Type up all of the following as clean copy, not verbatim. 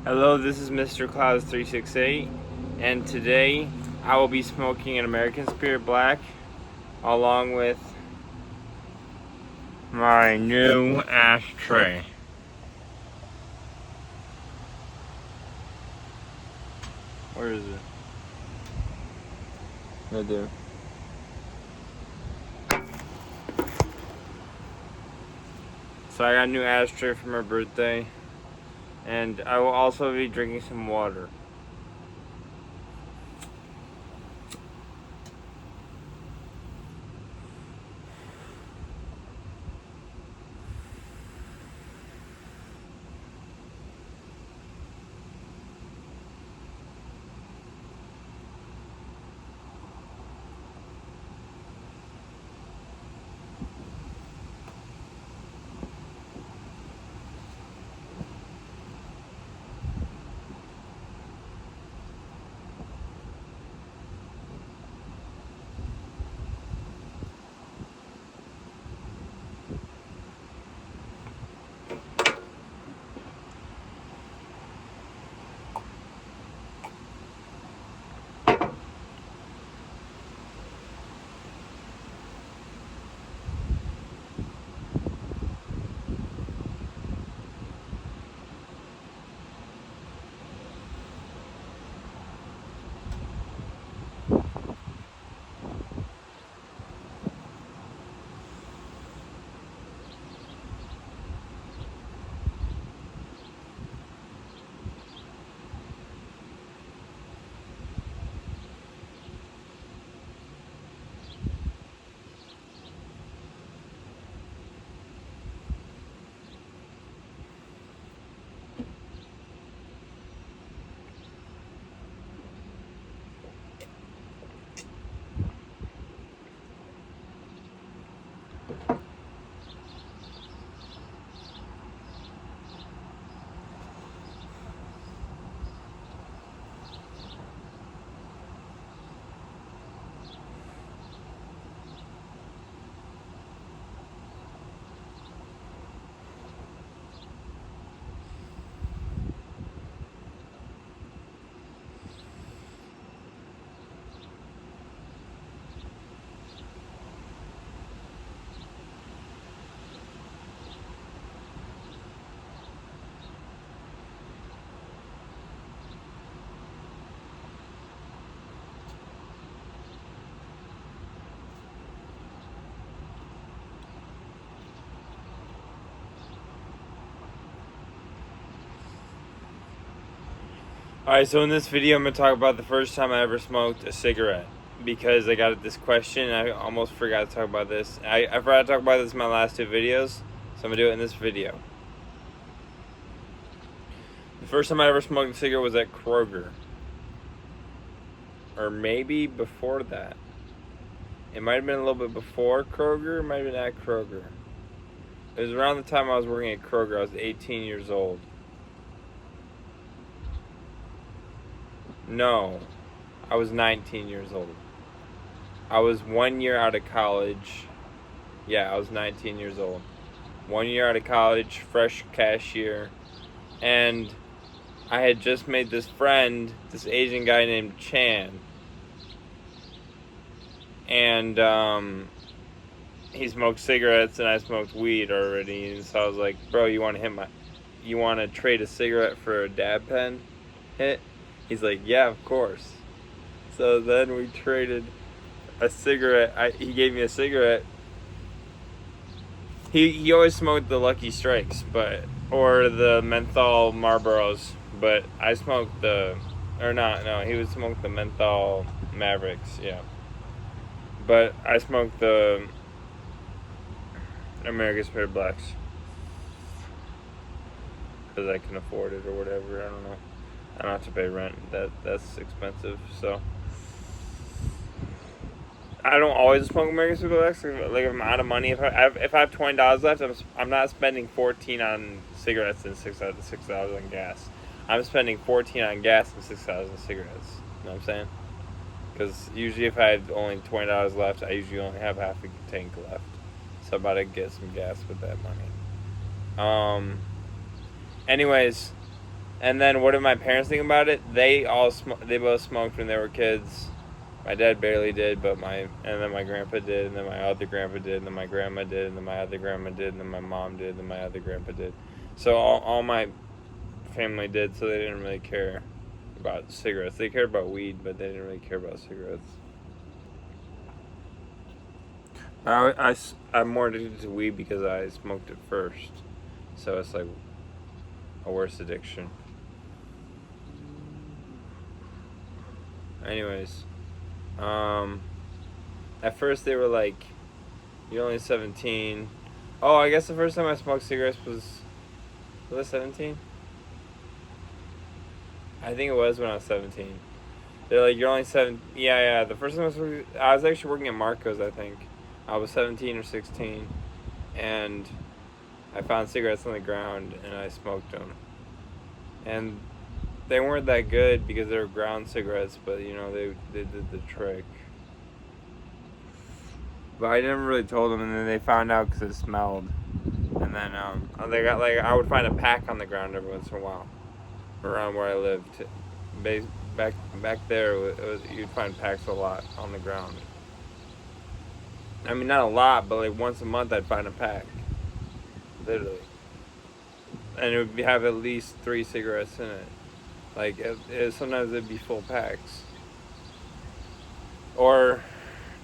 Hello, this is Mr. Cloud 368, and today I will be smoking an American Spirit Black along with my new ashtray. Where is it? Right there. So I got a new ashtray for my birthday, and I will also be drinking some water. Alright, so in this video I'm going to talk about the first time I ever smoked a cigarette. Because I got this question, I almost forgot to talk about this. I forgot to talk about this in my last two videos, so I'm going to do it in this video. The first time I ever smoked a cigarette was at Kroger. Or maybe before that. It might have been a little bit before Kroger, it might have been at Kroger. It was around the time I was working at Kroger. I was 18 years old. No, I was 19 years old. I was 1 year out of college. Yeah, I was 19 years old. 1 year out of college, fresh cashier. And I had just made this friend, this Asian guy named Chan. And he smoked cigarettes and I smoked weed already. And so I was like, bro, you want to trade a cigarette for a dab pen hit? He's like, yeah, of course. So then we traded a cigarette. He gave me a cigarette. He always smoked the Lucky Strikes, or the menthol Marlboros, but I smoked he would smoke the menthol Mavericks, yeah. But I smoked the American Spirit Blacks because I can afford it or whatever. I don't know. I don't have to pay rent. That's expensive. So I don't always smoke American cigarettes. Like if I'm out of money, if I have $20 left, I'm not spending 14 on cigarettes and $6 on gas. I'm spending 14 on gas and $6 on cigarettes. You know what I'm saying? Because usually if I had only $20 left, I usually only have half a tank left. So I'm about to get some gas with that money. Anyways. And then what did my parents think about it? They both smoked when they were kids. My dad barely did, and then my grandpa did, and then my other grandpa did, and then my grandma did, and then my other grandma did, and then my mom did, and then my other grandpa did. So all my family did, so they didn't really care about cigarettes. They cared about weed, but they didn't really care about cigarettes. I'm more addicted to weed because I smoked it first. So it's like a worse addiction. Anyways, at first they were like, you're only 17. Oh, I guess the first time I smoked cigarettes was I 17? I think it was when I was 17. They're like, you're only 7. Yeah. The first time I was actually working at Marco's, I think. I was 17 or 16. And I found cigarettes on the ground and I smoked them. And they weren't that good because they were ground cigarettes, but they did the trick. But I never really told them, and then they found out because it smelled. And then they got I would find a pack on the ground every once in a while around where I lived. Back there, you'd find packs a lot on the ground. I mean, not a lot, but like once a month I'd find a pack, literally. And it would have at least 3 cigarettes in it. Like sometimes it'd be full packs. Or,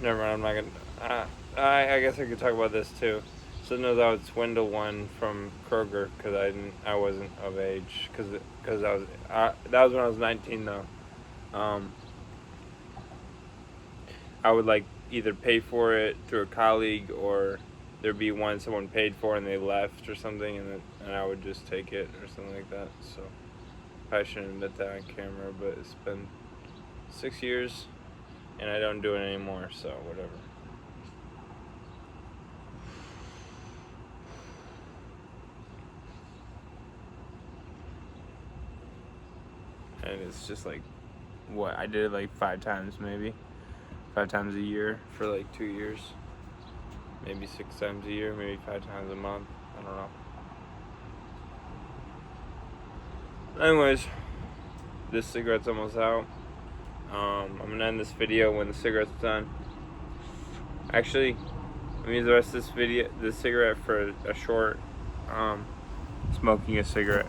never mind. I'm not gonna. I guess I could talk about this too. Sometimes I would swindle one from Kroger because I wasn't of age because that was when I was 19 though. I would like either pay for it through a colleague or there'd be one someone paid for and they left or something and I would just take it or something like that. So I shouldn't admit that on camera, but it's been 6 years and I don't do it anymore, so whatever. And it's just like, what, I did it like 5 times maybe. 5 times a year for like 2 years. Maybe 6 times a year, maybe 5 times a month. I don't know. Anyways, this cigarette's almost out. I'm gonna end this video when the cigarette's done. Actually, I'm gonna use the rest of this cigarette for a short smoking a cigarette.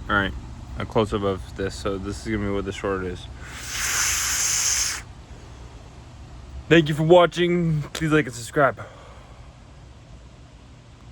Alright, a close up of this, so this is gonna be what the short is. Thank you for watching. Please like and subscribe.